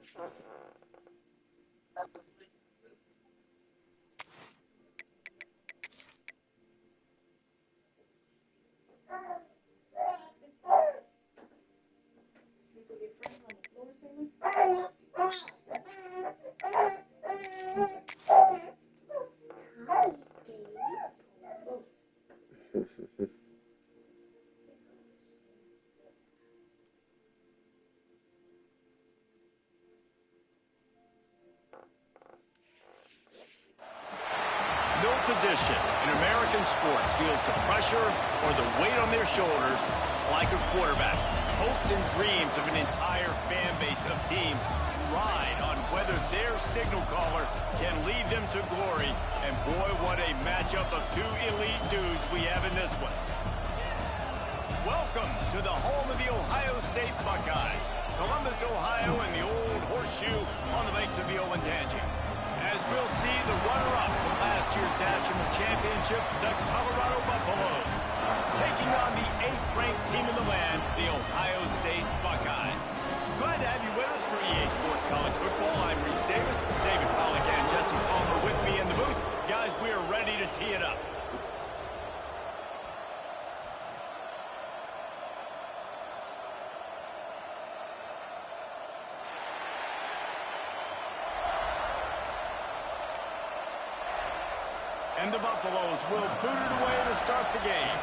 No position in American sports feels the pressure or the weight on their shoulders like a quarterback. Hopes and dreams of an entire fan base of teams ride on whether their signal caller can lead them to glory. And boy, what a matchup of two elite dudes we have in this one. Welcome to the home of the Ohio State Buckeyes, Columbus, Ohio, and the old horseshoe on the banks of the Olentangy. As we'll see the runner-up from last year's national championship, the Colorado Buffaloes, taking on the 8th-ranked team in the land, the Ohio State Buckeyes. Glad to have you with us for EA Sports College Football. I'm Reese Davis, David Pollack, and Jesse Palmer with me in the booth. Guys, we are ready to tee it up. And the Buffaloes will boot it away to start the game.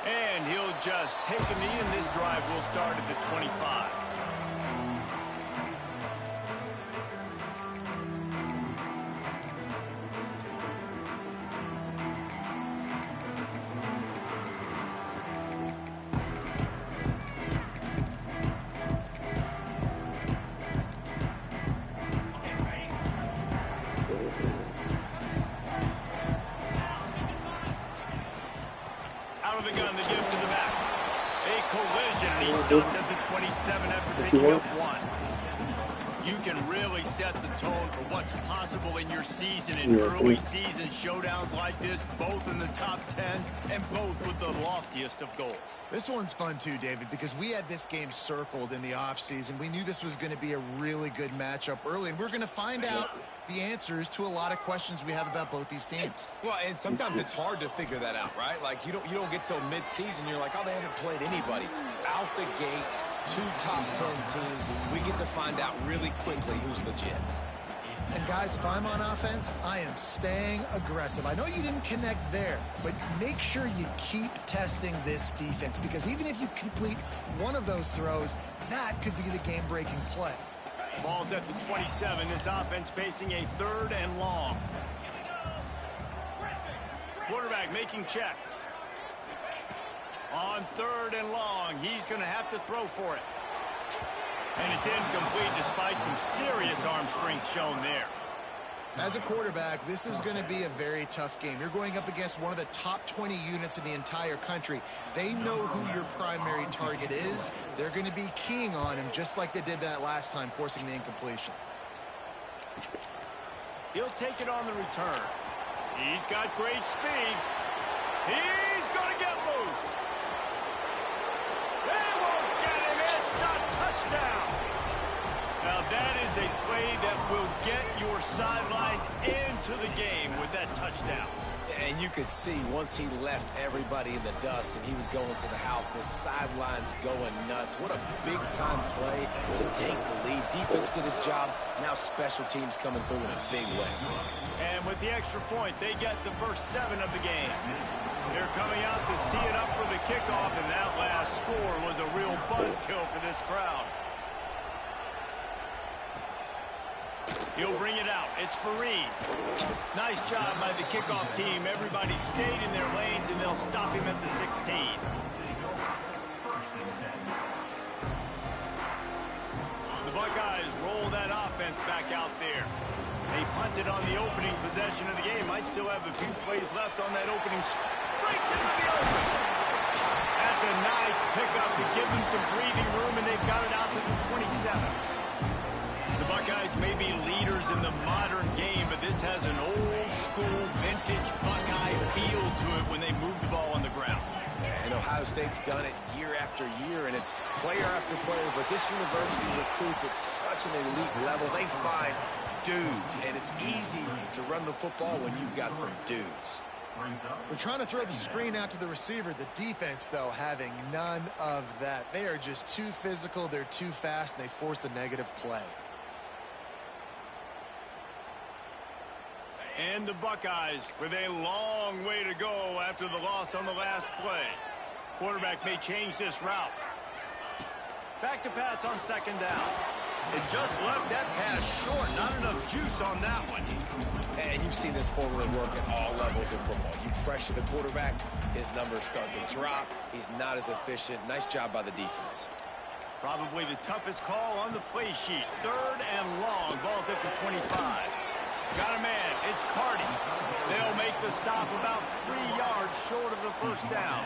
And he'll just take a knee, and this drive will start at the 25. Out of the gun to give to the back. A collision, and he stopped at the 27 after picking up one. You can really set the tone for what's possible in your season in early season showdowns like this, both in the top 10 and both with the loftiest of goals. This one's fun too, David, because we had this game circled in the offseason. We knew this was going to be a really good matchup early, and we're going to find out the answers to a lot of questions we have about both these teams. Well, and sometimes it's hard to figure that out, right? Like, you don't get till mid-season, you're like, oh, they haven't played anybody. Out the gates, 2 top 10 teams, we get to find out really quickly who's legit. And guys, if I'm on offense, I am staying aggressive. I know you didn't connect there, but make sure you keep testing this defense, because even if you complete one of those throws, that could be the game-breaking play. Ball's at the 27. This offense facing a 3rd and long. Quarterback making checks. On 3rd and long, he's going to have to throw for it. And it's incomplete despite some serious arm strength shown there. As a quarterback, this is going to be a very tough game. You're going up against one of the top 20 units in the entire country. They know who your primary target is. They're going to be keying on him just like they did that last time, forcing the incompletion. He'll take it on the return. He's got great speed. He's going to get loose. They won't get him. It's a touchdown. Now that is a play that will get your sidelines into the game with that touchdown. And you could see once he left everybody in the dust and he was going to the house, the sidelines going nuts. What a big-time play to take the lead. Defense did his job. Now special teams coming through in a big way. And with the extra point, they get the first 7 of the game. They're coming out to tee it up for the kickoff, and that last score was a real buzzkill for this crowd. He'll bring it out. It's Fareed. Nice job by the kickoff team. Everybody stayed in their lanes, and they'll stop him at the 16. The Buckeyes roll that offense back out there. They punted on the opening possession of the game. Might still have a few plays left on that opening. Breaks into the open. That's a nice pickup to give them some breathing room, and they've got it out to the 27. The Buckeyes may be leaders in the modern game, but this has an old-school, vintage Buckeye appeal to it when they move the ball on the ground. And Ohio State's done it year after year, and it's player after player. But this university recruits at such an elite level. They find dudes, and it's easy to run the football when you've got some dudes. We're trying to throw the screen out to the receiver. The defense, though, having none of that. They are just too physical. They're too fast, and they force a negative play. And the Buckeyes with a long way to go after the loss on the last play. Quarterback may change this route. Back to pass on second down. It just left that pass short. Not enough juice on that one. And you've seen this formula work at all levels of football. You pressure the quarterback, his numbers start to drop. He's not as efficient. Nice job by the defense. Probably the toughest call on the play sheet. Third and long. Ball's at the 25. Got a man. It's Cardi. They'll make the stop about 3 yards short of the first down.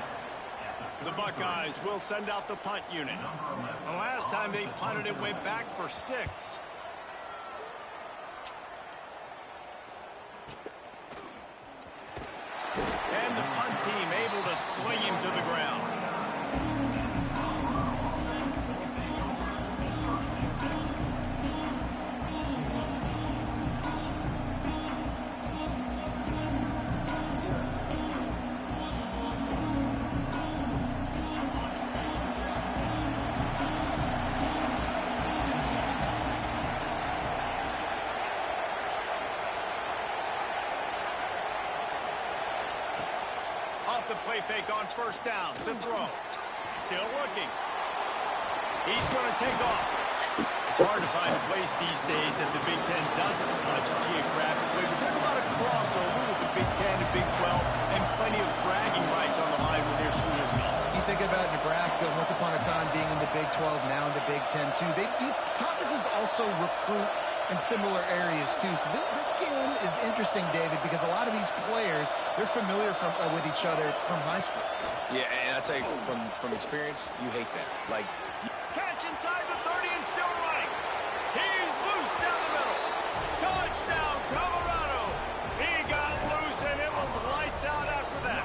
The Buckeyes will send out the punt unit. The last time they punted, it went back for 6. And the punt team able to sling him to the ground. Off the play fake on first down. The throw. Still looking. He's going to take off. It's hard to find a place these days that the Big Ten doesn't touch geographically, but there's a lot of crossover with the Big Ten and Big 12 and plenty of bragging rights on the line with their schools now. You think about Nebraska, once upon a time being in the Big 12, now in the Big 10 too. These conferences also recruit in similar areas too. So this game is interesting, David, because a lot of these players, they're familiar with each other from high school. Yeah, and I tell you, from experience, you hate that. Like, Catch inside the 30 and still running. He's loose down the middle. Touchdown, Colorado. He got loose, and it was lights out after that.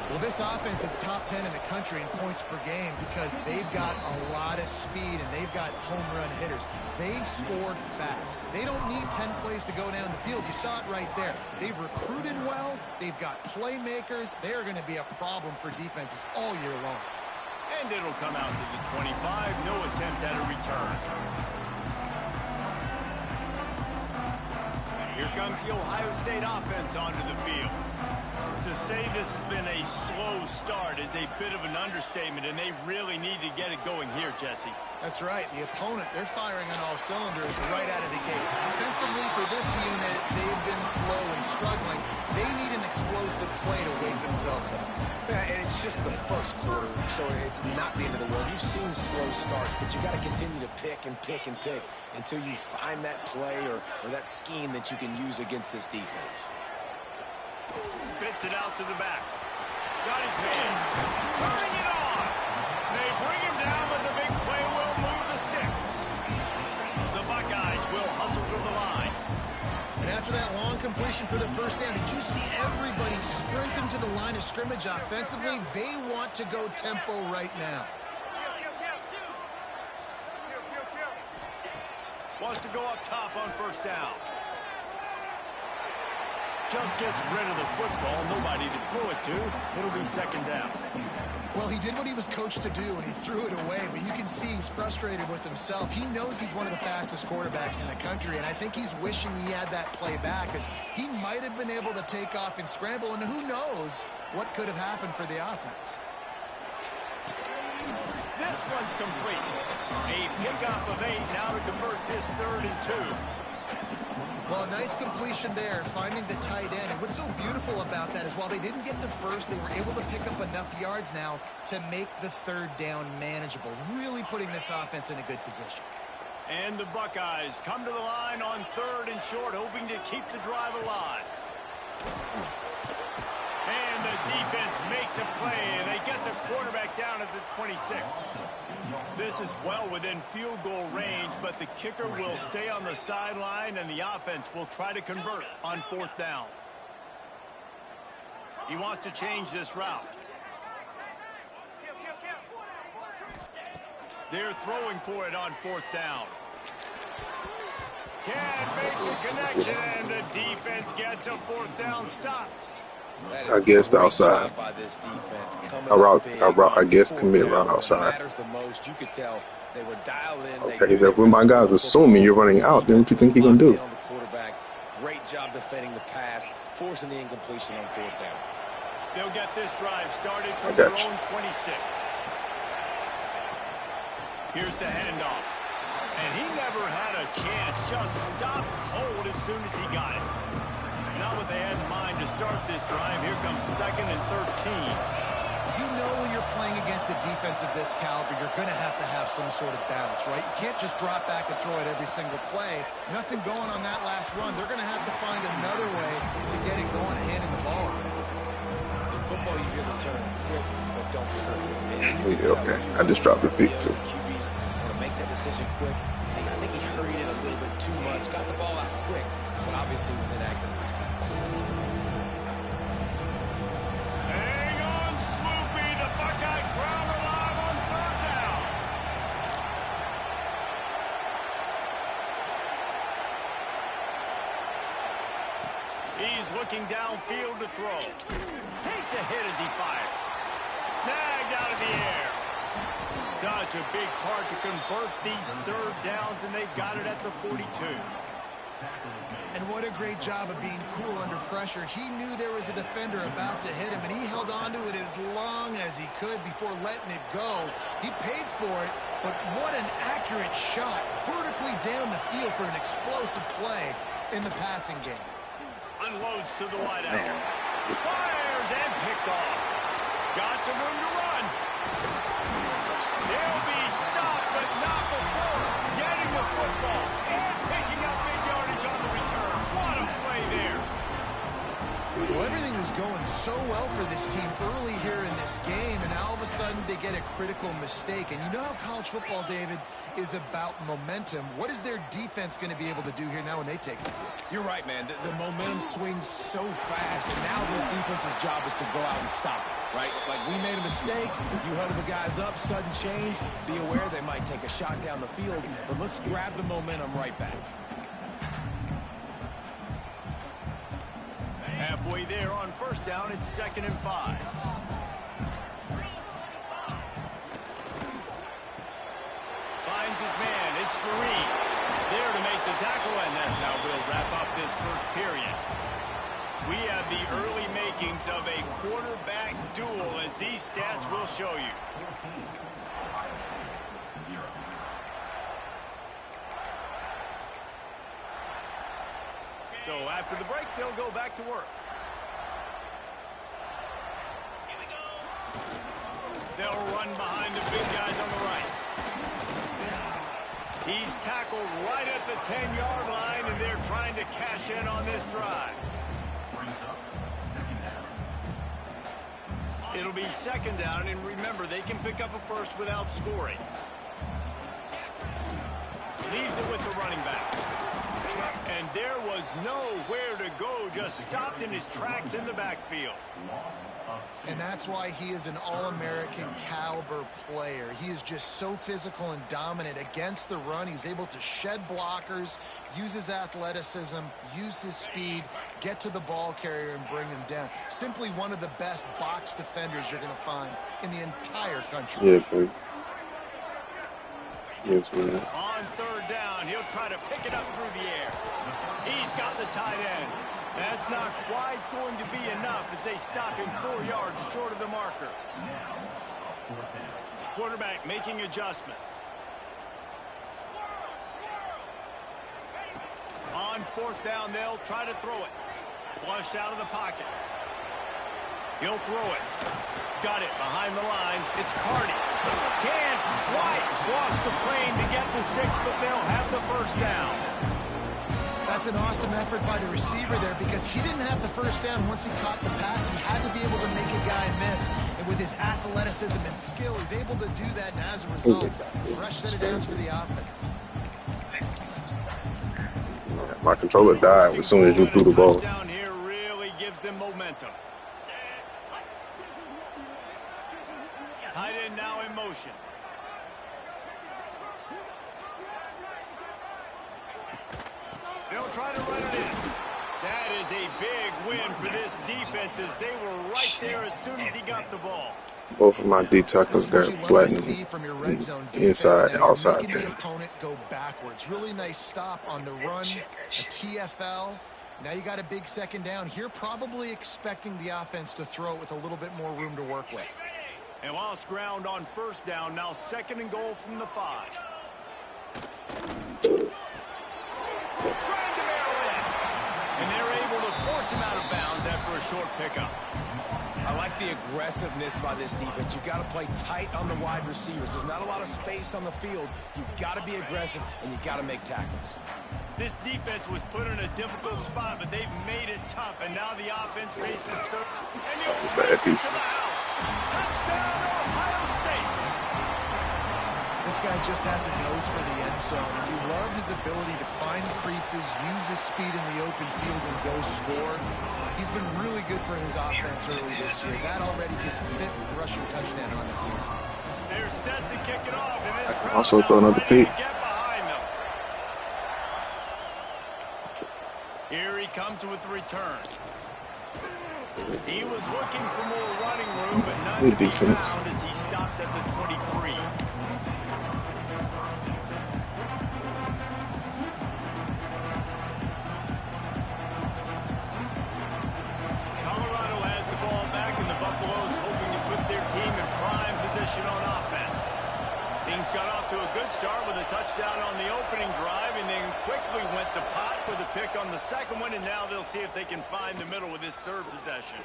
Well, this offense is top 10 in the country in points per game because they've got a lot of speed and they've got home run hitters. They scored fast. They don't need 10 plays to go down the field. You saw it right there. They've recruited well. They've got playmakers. They're going to be a problem for defenses all year long. And it'll come out to the 25. No attempt at a return. Here comes the Ohio State offense onto the field. To say this has been a slow start is a bit of an understatement, and they really need to get it going here, Jesse. That's right. The opponent, they're firing on all cylinders right out of the gate. Offensively, for this unit, they've been slow and struggling. They need an explosive play to wake themselves up. yeah, and it's just the first quarter, so it's not the end of the world. You've seen slow starts, but you got to continue to pick and pick and pick until you find that play or that scheme that you can use against this defense. Spits it out to the back. Got his man. Turning it on. They bring him down, but the big play will move the sticks. The Buckeyes will hustle to the line. And after that long completion for the first down, did you see everybody sprinting to the line of scrimmage offensively? They want to go tempo right now. Wants to go up top on first down. Just gets rid of the football. Nobody to throw it to. It'll be second down. Well, he did what he was coached to do, and he threw it away. But you can see he's frustrated with himself. He knows he's one of the fastest quarterbacks in the country, and I think he's wishing he had that play back, because he might have been able to take off and scramble, and who knows what could have happened for the offense. This one's complete. A pickup of 8 now to convert this 3rd and 2. Well, a nice completion there, finding the tight end. And what's so beautiful about that is while they didn't get the first, they were able to pick up enough yards now to make the 3rd down manageable, really putting this offense in a good position. And the Buckeyes come to the line on 3rd and short, hoping to keep the drive alive. And the defense makes a play, and they get the quarterback down at the 26. This is well within field goal range, but the kicker will stay on the sideline, and the offense will try to convert on 4th down. He wants to change this route. They're throwing for it on 4th down. Can't make the connection, and the defense gets a 4th down stop. I guess the outside. I guess commit route outside. Okay, if my guy's assuming you're running out, then what you think he's gonna do? Great job defending the pass, forcing the incompletion on 4th down. They'll get this drive started from their own 26. Here's the handoff. And he never had a chance. Just stopped cold as soon as he got it. Not what they had in mind to start this drive. Here comes 2nd and 13. You know when you're playing against a defense of this caliber, you're going to have some sort of balance, right? You can't just drop back and throw it every single play. Nothing going on that last run. They're going to have to find another way to get it going and handing the ball. In football, you hear the term quick, but don't hurry. Yeah, okay. I just dropped a pick, too. QBs want to make that decision quick. I think he hurried it a little bit too much. Got the ball out quick, but obviously was inaccurate in his pass. Hang on, Sloopy. The Buckeye crowd alive on 3rd down. He's looking downfield to throw. Takes a hit as he fires. Snagged out of the air. Such a big part to convert these 3rd downs, and they've got it at the 42. And what a great job of being cool under pressure. He knew there was a defender about to hit him, and he held on to it as long as he could before letting it go. He paid for it, but what an accurate shot vertically down the field for an explosive play in the passing game. Unloads to the wideout. Fires and picked off. Got some room to run. He'll be stopped, but not before getting the football and picking up big yardage on the return. What a play there. Well, everything was going so well for this team early here in this game, and all of a sudden they get a critical mistake. And you know how college football, David, is about momentum. What is their defense going to be able to do here now when they take the field? You're right, man. The momentum swings so fast, and now this defense's job is to go out and stop it, right? Like, we made a mistake. You huddle the guys up, sudden change. Be aware they might take a shot down the field, but let's grab the momentum right back. Halfway there on 1st down, it's 2nd and 5. Finds his man. It's Fareed. There to make the tackle, and that's how we'll wrap up this 1st period. We have the early makings of a quarterback duel, as these stats will show you. So after the break, they'll go back to work. They'll run behind the big guys on the right. He's tackled right at the 10-yard line, and they're trying to cash in on this drive. It'll be 2nd down, and remember, they can pick up a first without scoring. Leaves it with the running back. And there was nowhere to go, just stopped in his tracks in the backfield. And that's why he is an All-American caliber player. He is just so physical and dominant against the run. He's able to shed blockers, use his athleticism, use his speed, get to the ball carrier and bring him down. Simply one of the best box defenders you're going to find in the entire country. Yeah, boy. Yes, man. On 3rd down, he'll try to pick it up through the air. He's got the tight end. That's not quite going to be enough as they stop him 4 yards short of the marker. Quarterback making adjustments. On 4th down, they'll try to throw it. Flushed out of the pocket. He'll throw it. Got it behind the line. It's Cardi. Can't quite cross the plane to get the 6, but they'll have the 1st down. That's an awesome effort by the receiver there because he didn't have the 1st down once he caught the pass. He had to be able to make a guy miss. And with his athleticism and skill, he's able to do that. And as a result, fresh set of downs for the offense. My controller died as soon as you threw the ball. Down here really gives them momentum. Tight end now in motion. They'll try to run it in. That is a big win for this defense as they were right there as soon as he got the ball. Both of my D tackles got platinum inside, outside. Making the opponent go backwards. Really nice stop on the run, a TFL. Now you got a big second down here, probably expecting the offense to throw it with a little bit more room to work with. And lost ground on first down, now 2nd and goal from the 5. Trying to barrel in. And they're able to force him out of bounds after a short pickup. I like the aggressiveness by this defense. You got to play tight on the wide receivers. There's not a lot of space on the field. You got to be aggressive, and you got to make tackles. This defense was put in a difficult spot, but they've made it tough, and now the offense faces third. And you'll race it to the house. Touchdown, Ohio State. This guy just has a nose for the end zone, and you love his ability to find creases, use his speed in the open field, and go score. He's been really good for his offense early this year. That already his 5th rushing touchdown on the season. They're set to kick it off, and this crowd Also throw another ready pick. to get behind them. Here he comes with the return. He was looking for more running room, but none to be defense. found as he stopped at the 23. Colorado has the ball back, and the Buffaloes hoping to put their team in prime position on offense. Things got off to a good start with a touchdown on the opening drive, and then quickly went to pot with a pick on the second one, and now they'll see if they can find the middle with this 3rd possession.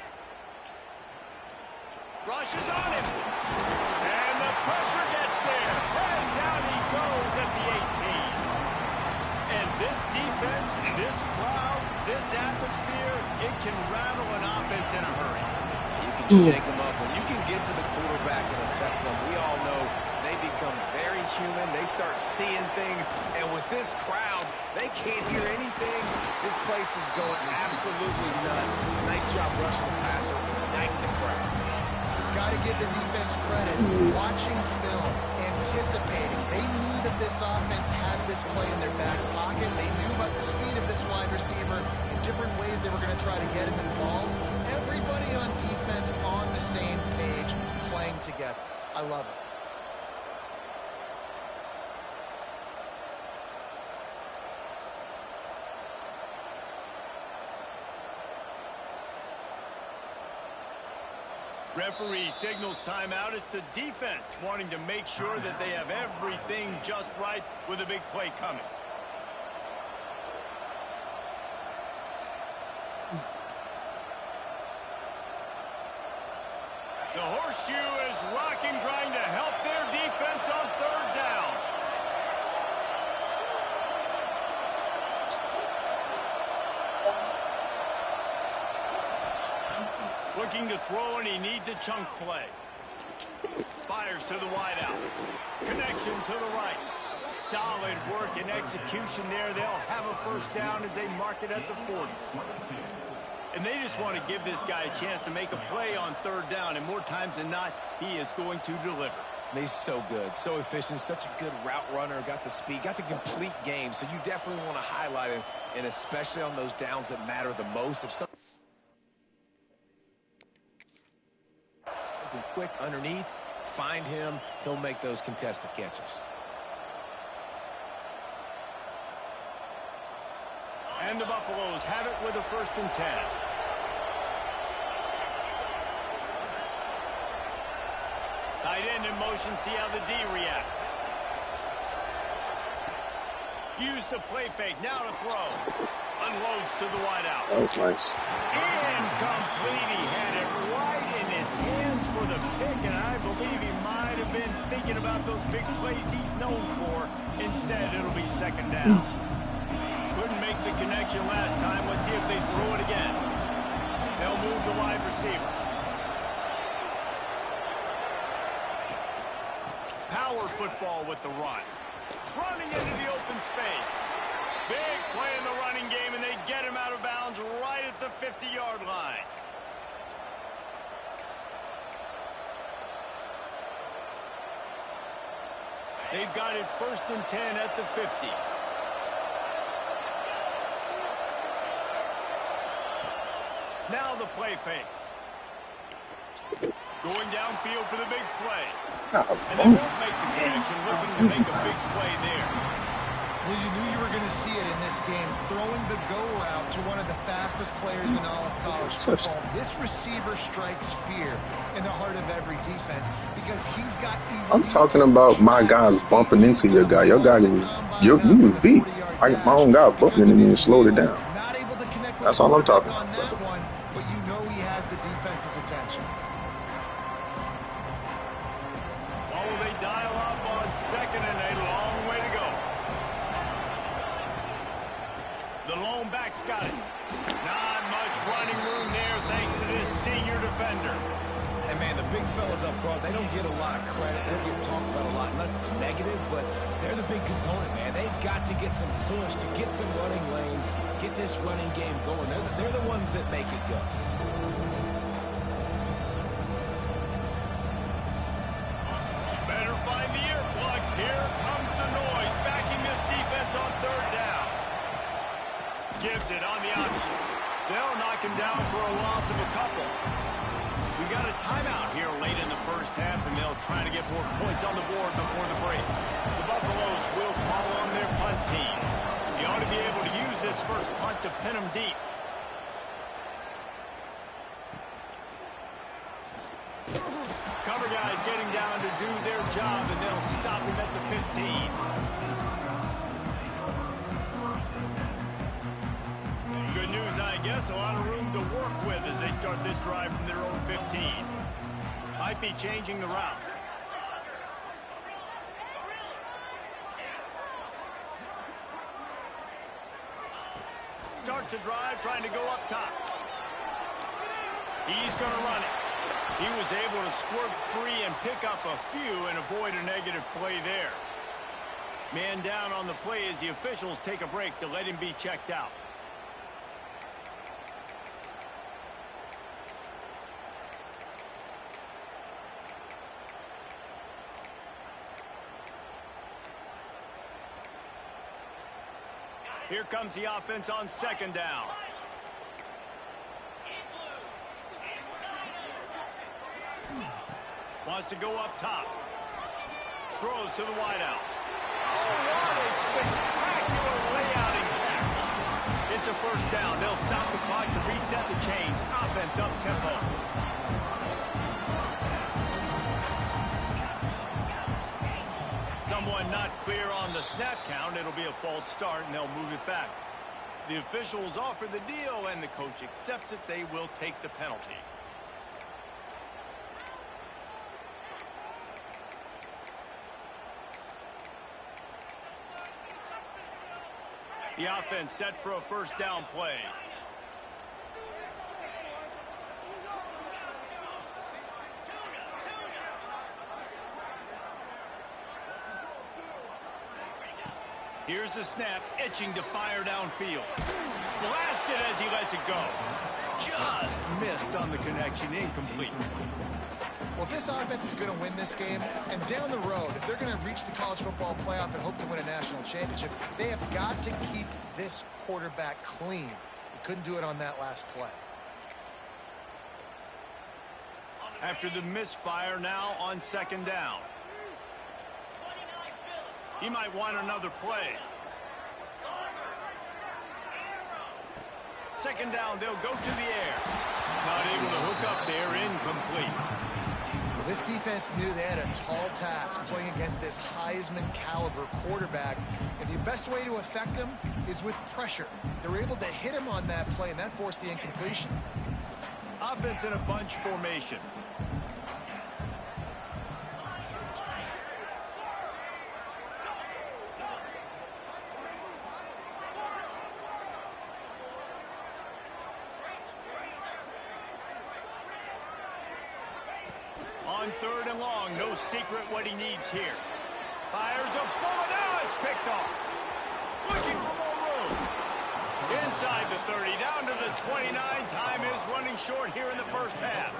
Rushes on him. And the pressure gets there. And down he goes at the 18. And this defense, this crowd, this atmosphere, it can rattle an offense in a hurry. You can shake them up. When you can get to the quarterback and affect them, we all know they become very human. They start seeing things. And with this crowd, they can't hear anything. This place is going absolutely nuts. Nice job rushing the passer, igniting the crowd. Got to give the defense credit. Watching film, anticipating. They knew that this offense had this play in their back pocket. They knew about the speed of this wide receiver and different ways they were going to try to get him involved. Everybody on defense on the same page, playing together. I love it. Referee signals timeout. It's the defense wanting to make sure that they have everything just right with a big play coming. The horseshoe is rocking, trying to help their defense on 3rd down. Looking to throw, and he needs a chunk play. Fires to the wideout. Connection to the right. Solid work and execution there. They'll have a 1st down as they mark it at the 40. And they just want to give this guy a chance to make a play on 3rd down, and more times than not, he is going to deliver. He's so good, so efficient, such a good route runner, got the speed, got the complete game, so you definitely want to highlight him, and especially on those downs that matter the most. If something quick underneath, find him, he'll make those contested catches. And the Buffaloes have it with a 1st and 10. Tight end in motion, see how the D reacts. Use the play fake, now to throw. Unloads to the wideout. That was nice. Incomplete, he had it right in his hands for the pick, and I believe he might have been thinking about those big plays he's known for. Instead, it'll be 2nd down. Couldn't make the connection last time. Let's see if they throw it again. They'll move the wide receiver. Power football with the run. Running into the open space. Big play in the running game, and they get him out of bounds right at the 50-yard line. They've got it 1st and 10 at the 50. Now the play fake. Going downfield for the big play. And they won't make the connection, looking to make a big play there. Well, you knew you were going to see it in this game, throwing the go route to one of the fastest players in all of college football. This receiver strikes fear in the heart of every defense because he's got... I'm talking about my guys bumping into your guy. Your guy was... You was beat. My own guy bumped into me and slowed it down. That's all I'm talking about, brother. But you know he has the defense's attention. Oh, they dial up on 2nd and a long way to go. The lone back's got it. Not much running room there thanks to this senior defender. And, man, the big fellas up front, they don't get a lot of credit. They don't get talked about a lot unless it's negative, but they're the big component, man. They've got to get some push, to get some running lanes, get this running game going. They're the ones that make it go. Better find the earplugs. Here comes the noise, backing this defense on 3rd down. Gives it on the option. They'll knock him down for a loss of a couple. We got a timeout here late in the 1st half, and they'll try to get more points on the board before the break. The Buffaloes will call on their punt team. They ought to be able to use this first punt to pin them deep. Cover guys getting down to do their job, and they'll stop him at the 15. Good news, I guess. A lot of room to work with as they start this drive from their own 15. Might be changing the route. Starts a drive trying to go up top. He's going to run it. He was able to squirt free and pick up a few and avoid a negative play there. Man down on the play as the officials take a break to let him be checked out. Here comes the offense on 2nd down. Wants to go up top. Throws to the wideout. Oh, what a spectacular layout and catch. It's a 1st down. They'll stop the clock to reset the chains. Offense up tempo. Someone not clear on the snap count. It'll be a false start, and they'll move it back. The officials offer the deal, and the coach accepts it. They will take the penalty. The offense set for a 1st down play. Here's the snap, itching to fire downfield. Blasted as he lets it go. Just missed on the connection, incomplete. Well, if this offense is going to win this game, and down the road, if they're going to reach the college football playoff and hope to win a national championship, they have got to keep this quarterback clean. He couldn't do it on that last play. After the misfire, now on 2nd down. He might want another play. 2nd down, they'll go to the air. Not able to hook up there, incomplete. Well, this defense knew they had a tall task playing against this Heisman caliber quarterback, and the best way to affect him is with pressure. They were able to hit him on that play, and that forced the incompletion. Offense in a bunch formation. On 3rd and long, no secret what he needs here. Fires a bullet, now it's picked off. Looking for more room. Inside the 30, down to the 29. Time is running short here in the 1st half.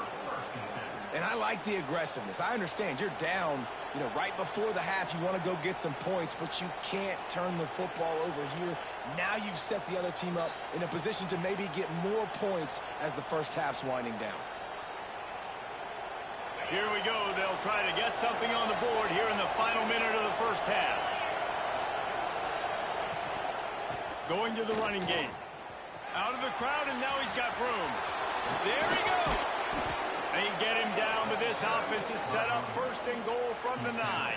And I like the aggressiveness. I understand you're down, right before the half. You want to go get some points, but you can't turn the football over here. Now you've set the other team up in a position to maybe get more points as the first half's winding down. Here we go. They'll try to get something on the board here in the final minute of the first half. Going to the running game. Out of the crowd, and now he's got room. There he goes. They get him down, but this offense is set up first and goal from the 9.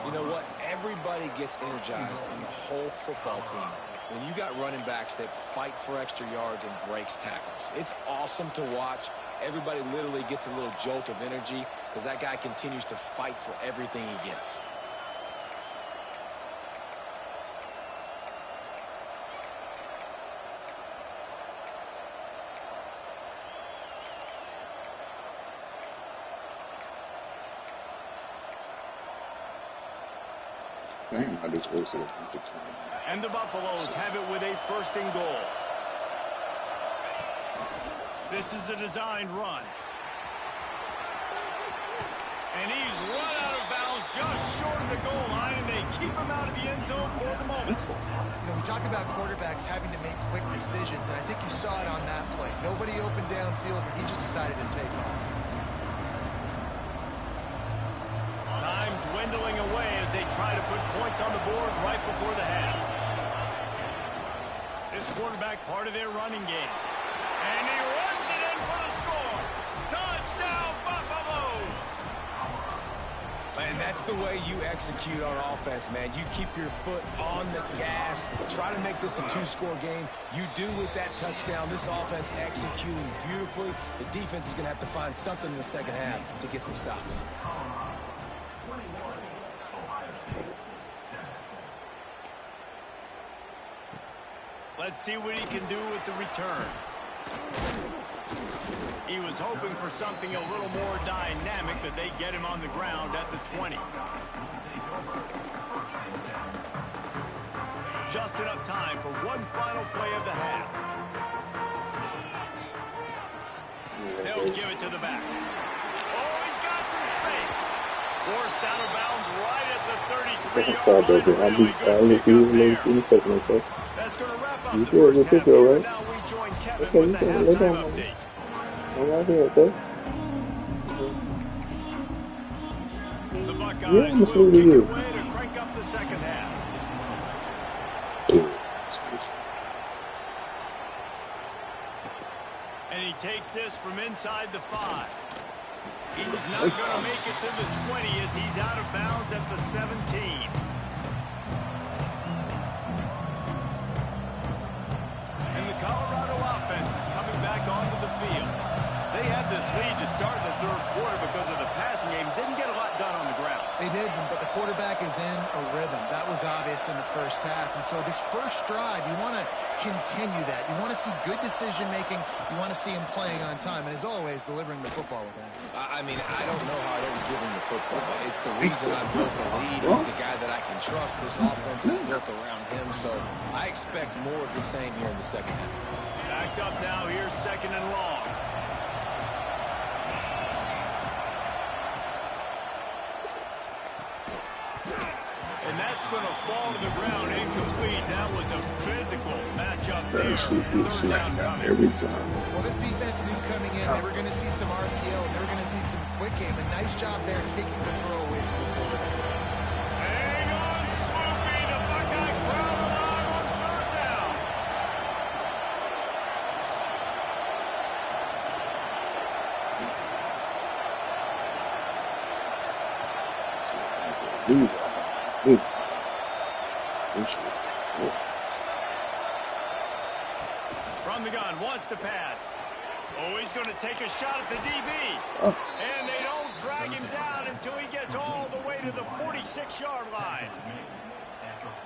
You know what? Everybody gets energized on the whole football team when you got running backs that fight for extra yards and breaks tackles. It's awesome to watch. Everybody literally gets a little jolt of energy because that guy continues to fight for everything he gets. Damn, I just wasted it. And the Buffaloes have it with a first and goal. This is a designed run. And he's run out of bounds just short of the goal line, and they keep him out of the end zone for the moment. We talk about quarterbacks having to make quick decisions, and I think you saw it on that play. Nobody open downfield, and he just decided to take off. Time dwindling away as they try to put points on the board right before the half. This quarterback part of their running game. And he runs it in for the score. Touchdown, Buffaloes! And that's the way you execute on offense, man. You keep your foot on the gas. Try to make this a 2-score game. You do with that touchdown. This offense executing beautifully. The defense is going to have to find something in the second half to get some stops. Let's see what he can do with the return. He was hoping for something a little more dynamic, but they get him on the ground at the 20. Just enough time for one final play of the half. They'll give it to the back. Oh, he's got some space. Forced out of bounds right at the 33-yard line. Really good pickup there. That's going to wrap up the first half here. Now we join Kevin with the halftime update. I'm right here, okay? The Buckeyes Yeah, will just kick leave you. away to crank up the second half. And he takes this from inside the 5. He's not going to make it to the 20 as he's out of bounds at the 17. And the Colorado offense is coming back onto the field. They had this lead to start the third quarter because of the passing game. Didn't get a lot done on the ground. They did, but the quarterback is in a rhythm. That was obvious in the first half. And so this first drive, you want to continue that. You want to see good decision-making. You want to see him playing on time. And as always, delivering the football with that. I mean, I don't know how I don't give him the football. It's the reason I built the lead. He's the guy that I can trust. This offense is built around him. So I expect more of the same here in the second half. Backed up now. Here's second and long. And that's going to fall to the ground incomplete. That was a physical matchup there. That should be a smackdown every time. Well, this defense knew coming in they were going to see some RPO. They were going to see some quick game. A nice job there taking the throw away from the quarterback. Hang on, Swoopy. The Buckeye crowd alive on third down. From the gun, wants to pass. Oh, he's going to take a shot at the DB. And they don't drag him down until he gets all the way to the 46-yard line.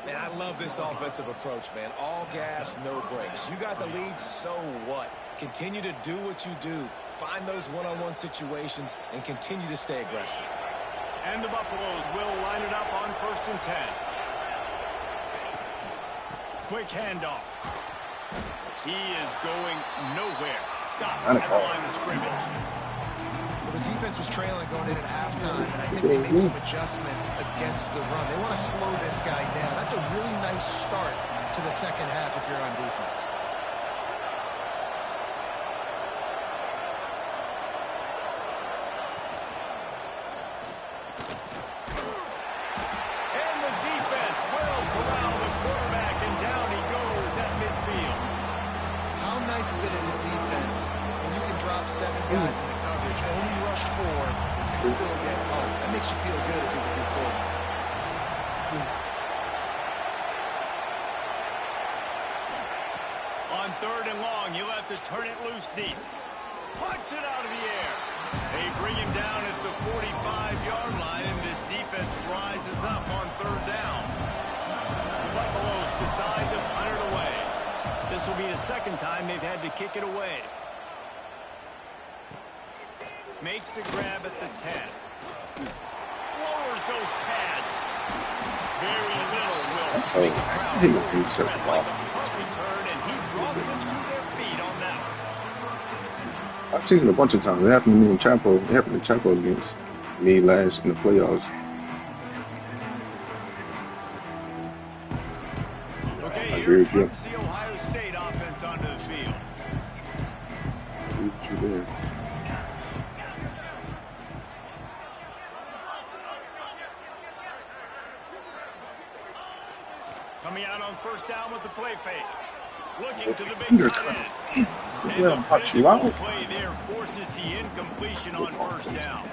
Man, I love this offensive approach, man. All gas, no brakes. You got the lead, so what? Continue to do what you do. Find those one-on-one situations and continue to stay aggressive. And the Buffaloes will line it up on 1st and 10. Quick handoff. He is going nowhere. Stop at the line of scrimmage. defense was trailing going in at halftime, and I think they made some adjustments against the run. They want to slow this guy down. That's a really nice start to the second half if you're on defense. And the defense will corral the quarterback, and down he goes at midfield. How nice is it as a defense when you can drop 7 guys in the coverage, only rush 4, and still get home? That makes you feel good if you're the good quarterback. On 3rd and long, he'll have to turn it loose deep. Punts it out of the air. They bring him down at the 45-yard line, and this defense rises up on 3rd down. The Buffaloes decide to punt it away. This will be the second time they've had to kick it away. Makes the grab at the 10. Lowers those pads. Very little will make a crowd spread like a punt return, and he brought them to their feet on that one. I've seen it a bunch of times. It happened to me in Chapo. It happened to Chapo against me last in the playoffs. Okay, here comes the Ohio State offense onto the field. Coming out on 1st down with the play fake. Looking to the big tight end. And the physical play there forces the incompletion on 1st down.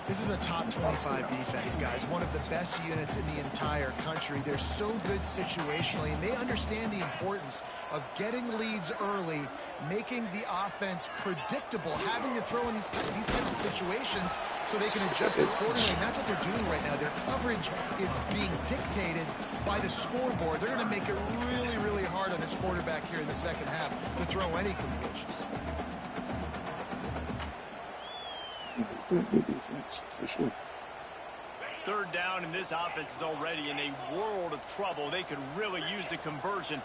This is a top 25 defense, guys. One of the best units in the entire country. They're so good situationally, and they understand the importance of getting leads early, making the offense predictable, having to throw in these types of situations so they can adjust accordingly. And that's what they're doing right now. Their coverage is being dictated by the scoreboard. They're going to make it really, really hard on this quarterback here in the second half to throw any completions. For sure. 3rd down, and this offense is already in a world of trouble. They could really use a conversion,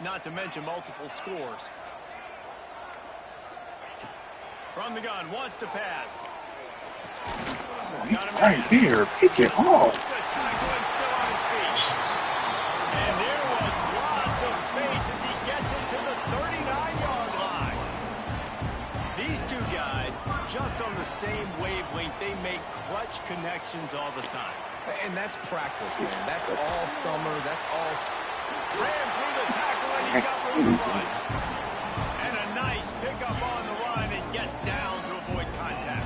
not to mention multiple scores. From the gun, wants to pass. He's right there. Pick it off. The tackling still on his feet. And there was lots of space as he gets it to the 39-yard line. These two guys, just on the same wavelength, they make clutch connections all the time. And that's practice, man. That's all summer. That's all. Ran through the tackle, and he's got room to run. And a nice pickup on the run, and gets down to avoid contact.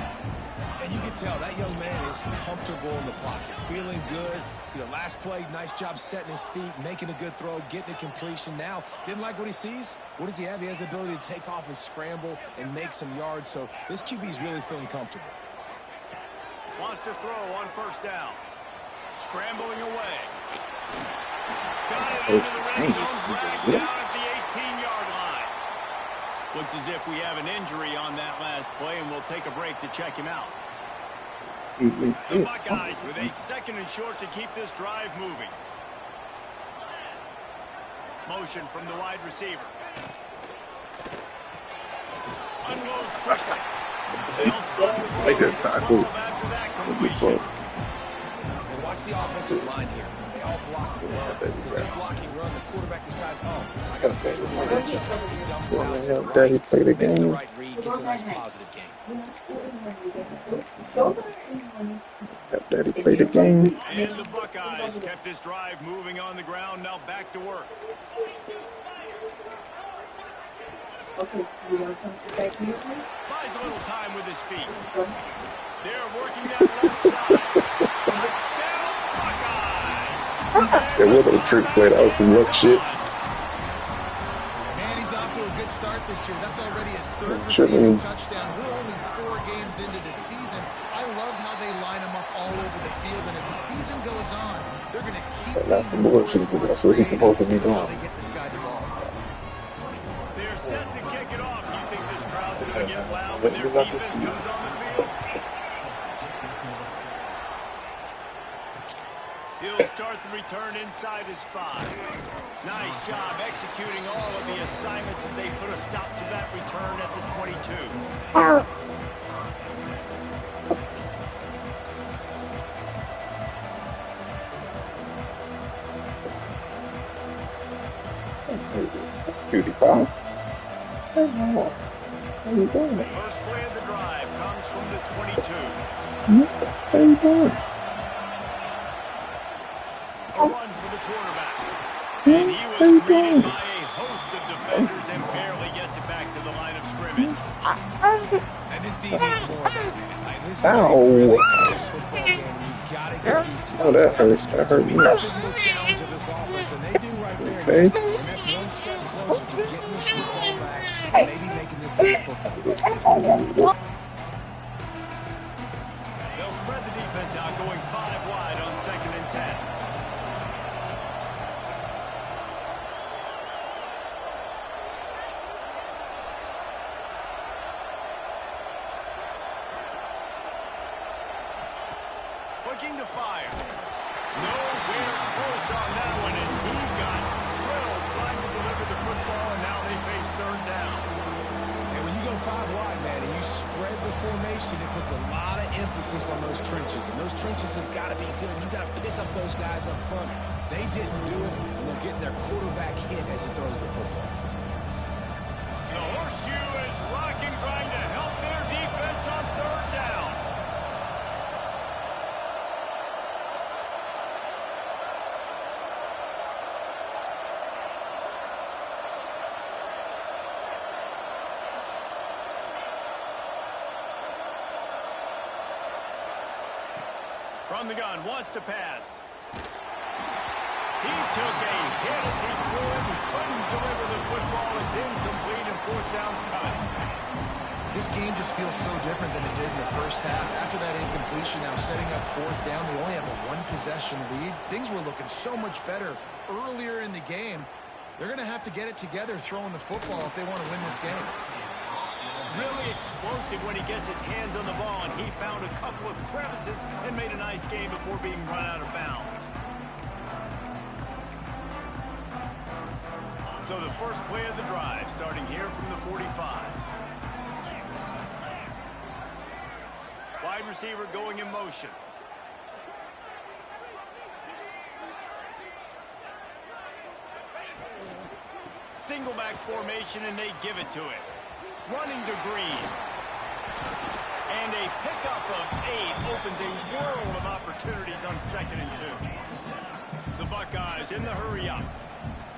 And you can tell that young man is comfortable in the pocket, feeling good. You know, last play, nice job setting his feet, making a good throw, getting a completion. Now, didn't like what he sees. What does he have? He has the ability to take off and scramble and make some yards. So this QB is really feeling comfortable. Wants to throw on 1st down. Scrambling away. Got it into the red zone, dragged down at the 18-yard line. Looks as if we have an injury on that last play, and we'll take a break to check him out. The Buckeyes with a 2nd and short to keep this drive moving. Motion from the wide receiver. Unloads quickly. Make that tackle. And watch the offensive line here. They all block well. Because they're blocking run, the quarterback decides, oh, I got to fake it. He dumps it out. Help Daddy play the Makes the game. right read, gets a nice positive game. Help Daddy play the game. And the Buckeyes kept this drive moving on the ground. Now back to work. Buys a little time with his feet. They're working that left side. Touchdown, Buckeyes! That wasn't a trick play. That was some luck shit. Man, he's off to a good start this year. That's already his 3rd receiving touchdown. We're only 4 games into the season. I love how they line him up all over the field, and as the season goes on, they're going to keep. That's the bullshit, but that's what he's supposed to be doing. They get this guy the ball. They're set to kick it off. You think this crowd's going to get loud when their defense comes on the field? He'll start the return inside his 5. Nice job executing all of the assignments as they put a stop to that return at the 22. PewDiePie. Hey, Mama, how you doing? First play of the drive comes from the 22. How you doing? A run for the quarterback. And he was greeted by a host of defenders and barely gets it back to the line of scrimmage. And this team is more than that. Like, this is Ow. a really close football game, and you got to get these stops. Oh, that hurt. That hurt Be me. the physical challenge of this offense, and they do right there. Okay. And that's one step closer to getting this football back and maybe making this thing a football. They'll spread the defense out, going 5 wide on 2nd and 10. Looking to fire. Nowhere close on that one as he got drilled trying to deliver the football, and now they face 3rd down. And when you go 5 wide, man, and you spread the formation, it puts a lot of emphasis on those trenches. And those trenches have got to be good. You got to pick up those guys up front. They didn't do it, and they're getting their quarterback hit as he throws the football. The horseshoe is rocking, trying to help their defense on 3rd down. From the gun, wants to pass. He took a hit as he threw it and couldn't deliver the football. It's incomplete and 4th down's coming. This game just feels so different than it did in the first half. After that incompletion, now setting up 4th down, they only have a 1-possession lead. Things were looking so much better earlier in the game. They're going to have to get it together throwing the football if they want to win this game. Really explosive when he gets his hands on the ball, and he found a couple of crevices and made a nice game before being run out of bounds. So the first play of the drive, starting here from the 45. Wide receiver going in motion. Single back formation, and they give it to him. Running to Green. And a pickup of 8 opens a world of opportunities on 2nd and 2. The Buckeyes in the hurry up.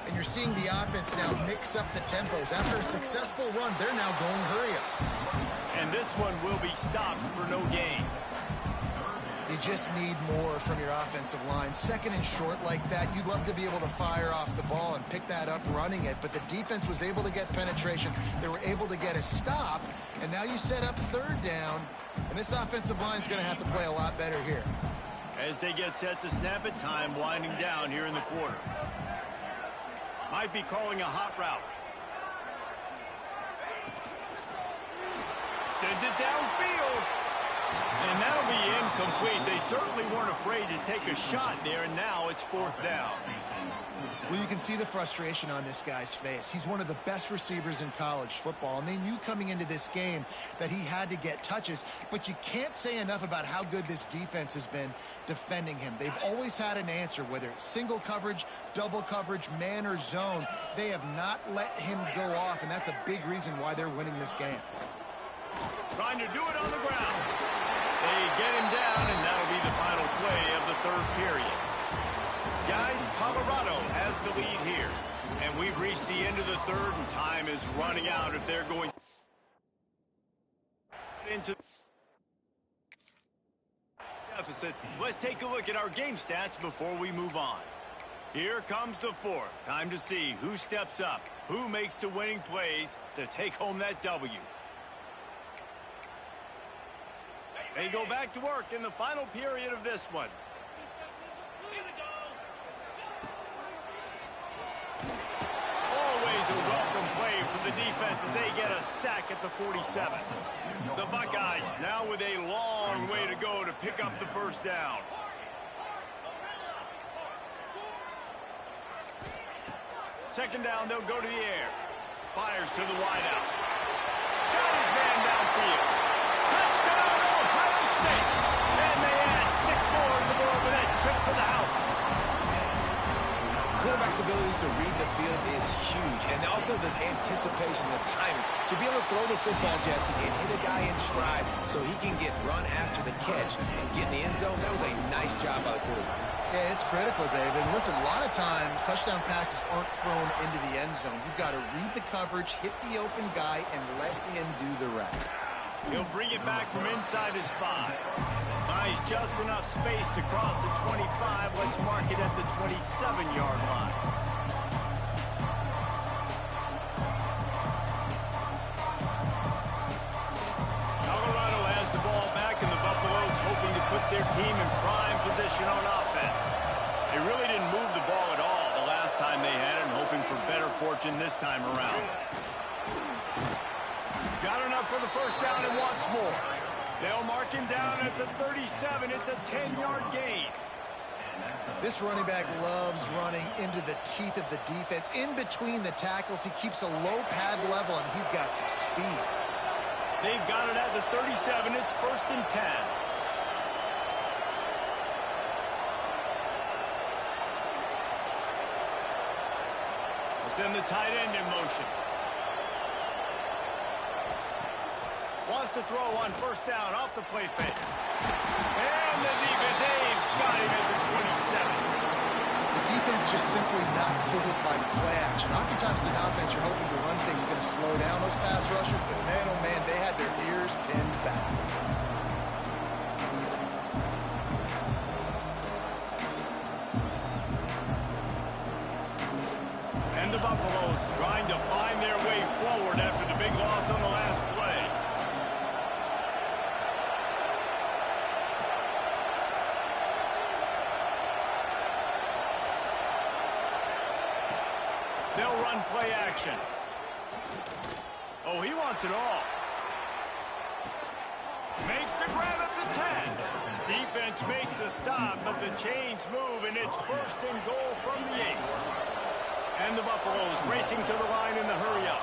And you're seeing the offense now mix up the tempos. After a successful run, they're now going hurry up. And this one will be stopped for no gain. You just need more from your offensive line. 2nd and short like that, you'd love to be able to fire off the ball and pick that up running it, but the defense was able to get penetration. They were able to get a stop, and now you set up 3rd down, and this offensive line is going to have to play a lot better here. As they get set to snap it, time winding down here in the quarter. Might be calling a hot route. Sends it downfield. And that'll be incomplete. They certainly weren't afraid to take a shot there, and now it's 4th down. Well, you can see the frustration on this guy's face. He's one of the best receivers in college football, and they knew coming into this game that he had to get touches, but you can't say enough about how good this defense has been defending him. They've always had an answer, whether it's single coverage, double coverage, man or zone. They have not let him go off, and that's a big reason why they're winning this game. Trying to do it on the ground. They get him down, and that'll be the final play of the 3rd period. Guys, Colorado has the lead here. And we've reached the end of the 3rd, and time is running out if they're going into deficit. Let's take a look at our game stats before we move on. Here comes the 4th. Time to see who steps up, who makes the winning plays to take home that W. They go back to work in the final period of this one. Always a welcome play for the defense as they get a sack at the 47. The Buckeyes now with a long way to go to pick up the 1st down. Second down, they'll go to the air. Fires to the wideout. Got his man downfield. Touchdown, Ohio State. And they add 6 more to the board with that trip to the house. Quarterback flexibility to read the field is huge. And also the anticipation, the timing. To be able to throw the football, Jesse, and hit a guy in stride so he can get run after the catch and get in the end zone, that was a nice job by the quarterback. Yeah, it's critical, David. And listen, a lot of times touchdown passes aren't thrown into the end zone. You've got to read the coverage, hit the open guy, and let him do the rest. He'll bring it back from inside his 5. Buys just enough space to cross the 25. Let's mark it at the 27-yard line. Colorado has the ball back, and the Buffaloes hoping to put their team in prime position on offense. They really didn't move the ball at all the last time they had it, and hoping for better fortune this time around. Got enough for the first down and wants more. They'll mark him down at the 37. It's a 10-yard gain. This running back loves running into the teeth of the defense. In between the tackles, he keeps a low pad level, and he's got some speed. They've got it at the 37. It's 1st and 10. We'll send the tight end in motion. Wants to throw on 1st down off the play fake. And the defense, they've got him at the 27. The defense just simply not fooled by the play action. Oftentimes in offense, you're hoping the run fake's going to slow down those pass rushers, but man, oh man, they had their ears pinned back. And the Buffaloes trying to find their way forward after the big loss on the last play. They'll run play action. Oh, he wants it all. Makes the grab at the 10. Defense makes a stop, but the chains move, and it's 1st and goal from the 8. And the Buffaloes racing to the line in the hurry-up.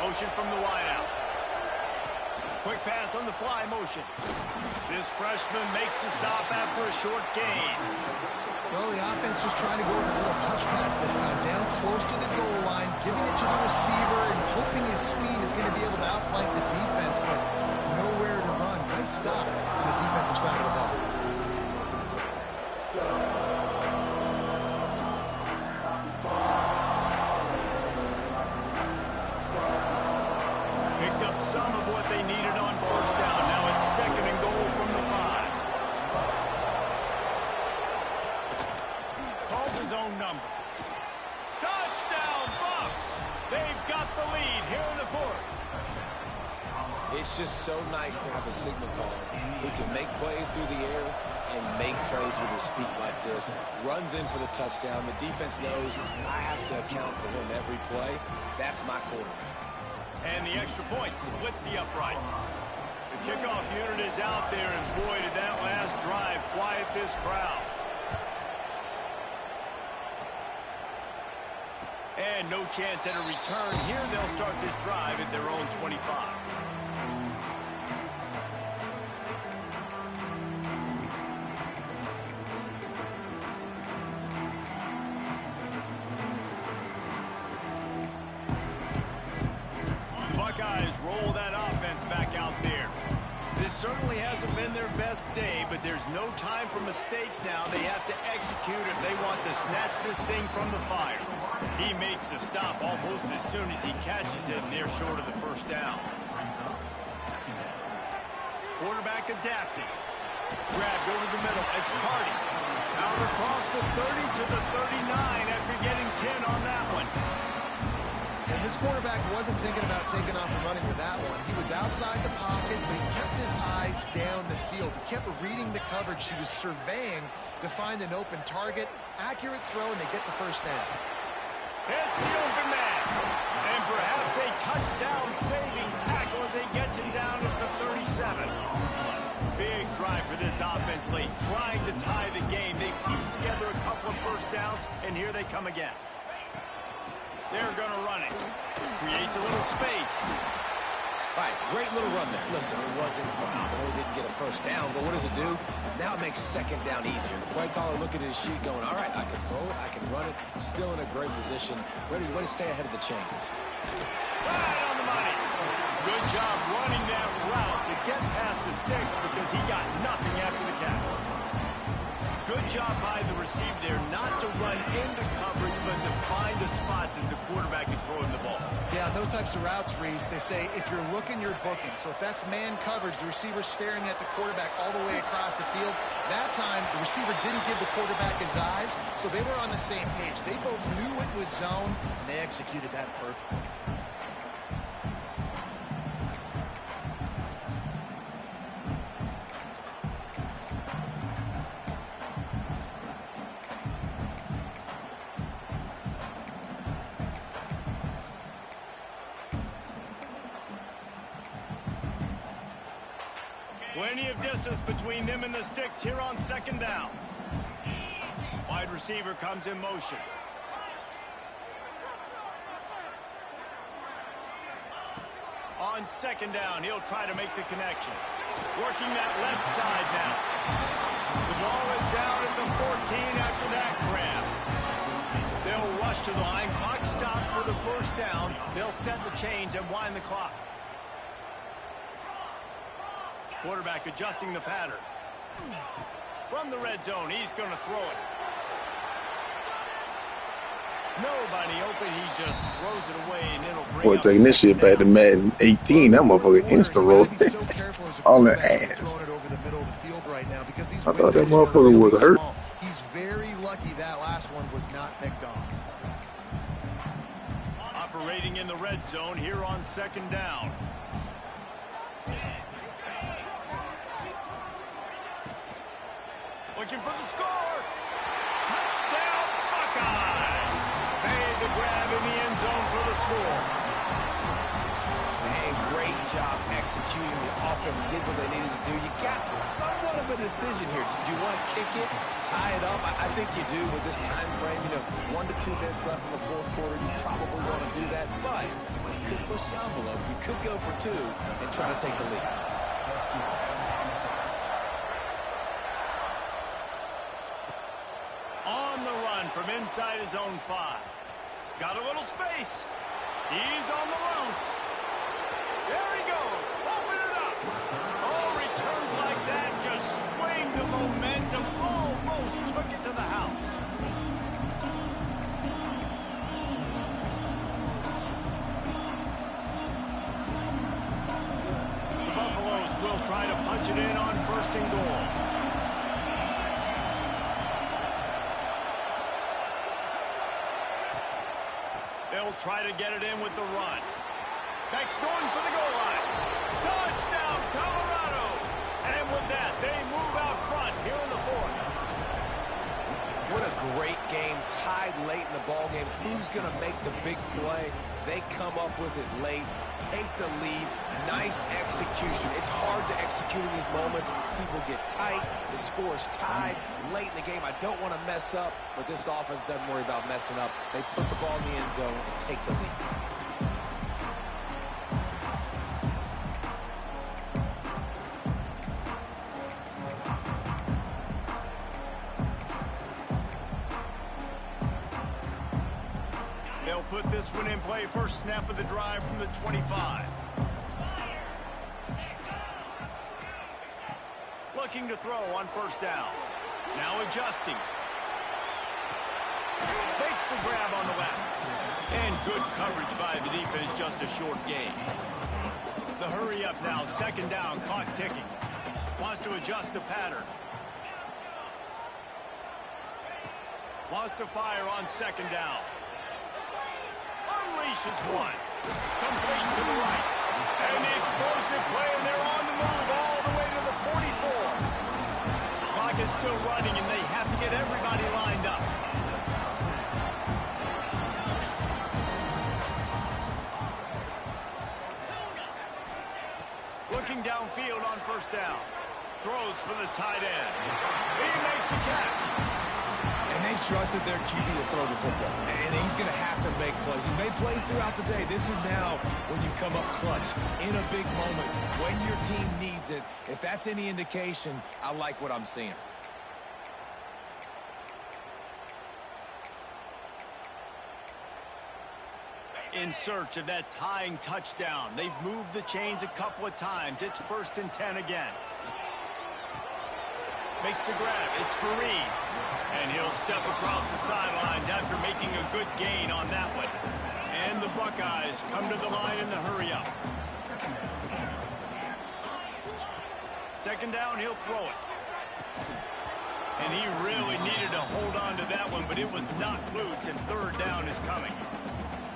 Motion from the wideout. Quick pass on the fly motion. This freshman makes the stop after a short gain. Well, the offense just trying to go with a little touch pass this time. Down close to the goal line, giving it to the receiver and hoping his speed is going to be able to outflank the defense, but nowhere to run. Nice stop on the defensive side of the ball. Picked up some of what they needed on 1st down. Now it's 2nd and goal from the 5. Calls his own number. Touchdown, Buffs! They've got the lead here in the 4th. It's just so nice to have a signal caller who can make plays through the air and make plays with his feet like this. Runs in for the touchdown. The defense knows I have to account for him every play. That's my quarterback. And the extra point splits the uprights. The kickoff unit is out there, and boy, did that last drive quiet this crowd. And no chance at a return. Here they'll start this drive at their own 25. Buckeyes roll that offense back out there. This certainly hasn't been their best day, but there's no time for mistakes now. They have to execute if they want to snatch this thing from the fire. He makes the stop almost as soon as he catches it, and they're short of the 1st down. Quarterback adapting. Grabbed over the middle. It's Cardi. Out across the 30 to the 39 after getting 10 on that one. And this quarterback wasn't thinking about taking off and running with that one. He was outside the pocket, but he kept his eyes down the field. He kept reading the coverage. He was surveying to find an open target. Accurate throw, and they get the 1st down. Hits the open man. And perhaps a touchdown-saving tackle as they get him down at the 37. Big drive for this offense late, trying to tie the game. They pieced together a couple of 1st downs, and here they come again. They're going to run it. Creates a little space. All right, great little run there. Listen, it wasn't phenomenal. He didn't get a first down, but what does it do? Now it makes second down easier. The play caller looking at his sheet going, all right, I can throw it, I can run it, still in a great position, ready to stay ahead of the chains. Right on the money. Good job running that route to get past the sticks because he got nothing after the catch. Good job by the receiver there not to run into coverage, but to find a spot that the quarterback can throw him the ball. Yeah, those types of routes, Reese, they say if you're looking, you're booking. So if that's man coverage, the receiver's staring at the quarterback all the way across the field. That time, the receiver didn't give the quarterback his eyes, so they were on the same page. They both knew it was zone, and they executed that perfectly. Plenty of distance between them and the sticks here on second down. Wide receiver comes in motion. On second down, he'll try to make the connection. Working that left side now. The ball is down at the 14 after that grab. They'll rush to the line. Clock stopped for the first down. They'll set the chains and wind the clock. Quarterback adjusting the pattern. From the red zone, he's going to throw it. Nobody open, he just throws it away, and it'll bring Boy, up taking this shit back to Madden 18, that motherfucker insta roll all the ass. I thought that motherfucker was hurt. He's very lucky that last one was not picked off. Operating in the red zone here on second down. Looking for the score. Touchdown, Buckeyes. Made the grab in the end zone for the score. And great job executing. The offense did what they needed to do. You got somewhat of a decision here. Do you want to kick it, tie it up? I think you do with this time frame. 1 to 2 minutes left in the fourth quarter. You probably want to do that, but you could push the envelope. You could go for 2 and try to take the lead. On the run from inside his own 5. Got a little space. He's on the loose. There he goes. Open it up. Oh, returns like that just swing the momentum. Almost took it to the house. The Buffaloes will try to punch it in on first and goal. They'll try to get it in with the run. Beck's going for the goal line. Touchdown, Colorado! And with that, they move out front here in the fourth. What a great game, tied late in the ball game. Who's going to make the big play? They come up with it late, take the lead. Nice execution. It's hard to execute in these moments. People get tight. The score is tied late in the game. I don't want to mess up, but this offense doesn't worry about messing up. They put the ball in the end zone and take the lead. They'll put this one in play. First snap of the drive from the 25. Looking to throw on first down. Now adjusting. Makes the grab on the left. And good coverage by the defense, just a short gain. The hurry up now, second down, clock ticking. Wants to adjust the pattern. Wants to fire on second down. Unleashes one. Complete to the right. And the explosive play, and they're on the move all the way to the 44. The clock is still running, and they have to get everybody lined up. Looking downfield on first down. Throws for the tight end. He makes the catch. And they've trusted their QB to throw the football. And he's going to have to make plays. He's made plays throughout the day. This is now when you come up clutch in a big moment when your team needs it. If that's any indication, I like what I'm seeing. In search of that tying touchdown. They've moved the chains a couple of times. It's 1st and 10 again. Makes the grab. It's for Reed. And he'll step across the sidelines after making a good gain on that one. And the Buckeyes come to the line in the hurry-up. 2nd down, he'll throw it. And he really needed to hold on to that one, but it was knocked loose, and 3rd down is coming.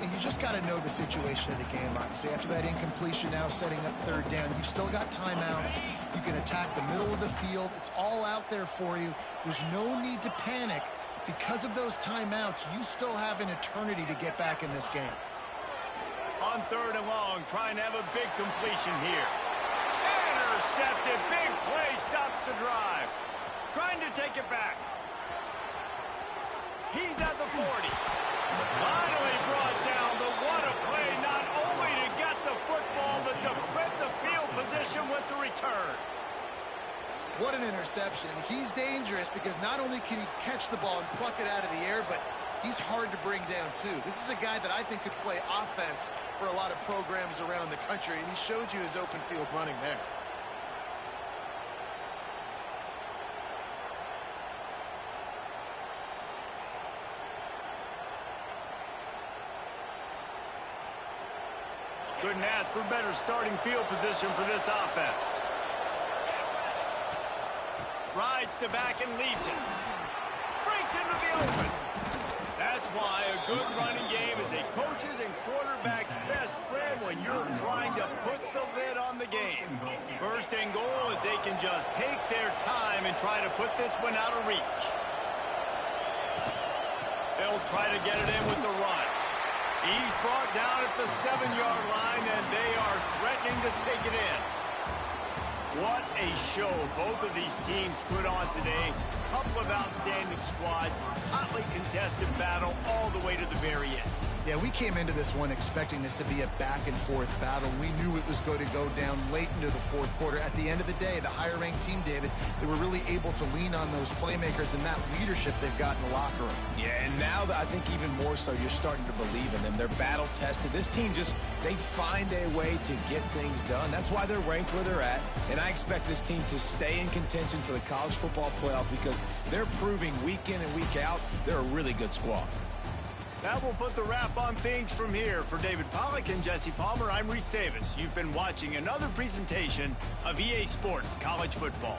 And you just got to know the situation of the game, obviously. After that incompletion, now setting up 3rd down. You've still got timeouts. You can attack the middle of the field. It's all out there for you. There's no need to panic. Because of those timeouts, you still have an eternity to get back in this game. On 3rd and long, trying to have a big completion here. Intercepted. Big play stops the drive. Trying to take it back. He's at the 40. Finally brought down, but what a play, not only to get the football, but to flip the field position with the return. What an interception. He's dangerous because not only can he catch the ball and pluck it out of the air, but he's hard to bring down, too. This is a guy that I think could play offense for a lot of programs around the country, and he showed you his open field running there. Couldn't ask for better starting field position for this offense. Rides to back and leaves it. Breaks into the open. That's why a good running game is a coach's and quarterback's best friend when you're trying to put the lid on the game. 1st and goal is they can just take their time and try to put this one out of reach. They'll try to get it in with the run. He's brought down at the 7-yard line, and they are threatening to take it in. What a show both of these teams put on today. Couple of outstanding squads, hotly contested battle all the way to the very end. Yeah, we came into this one expecting this to be a back-and-forth battle. We knew it was going to go down late into the 4th quarter. At the end of the day, the higher-ranked team, David, they were really able to lean on those playmakers and that leadership they've got in the locker room. Yeah, and now I think even more so, you're starting to believe in them. They're battle-tested. This team they find a way to get things done. That's why they're ranked where they're at. And I expect this team to stay in contention for the college football playoff because they're proving week in and week out they're a really good squad. That will put the wrap on things from here. For David Pollack and Jesse Palmer, I'm Reese Davis. You've been watching another presentation of EA Sports College Football.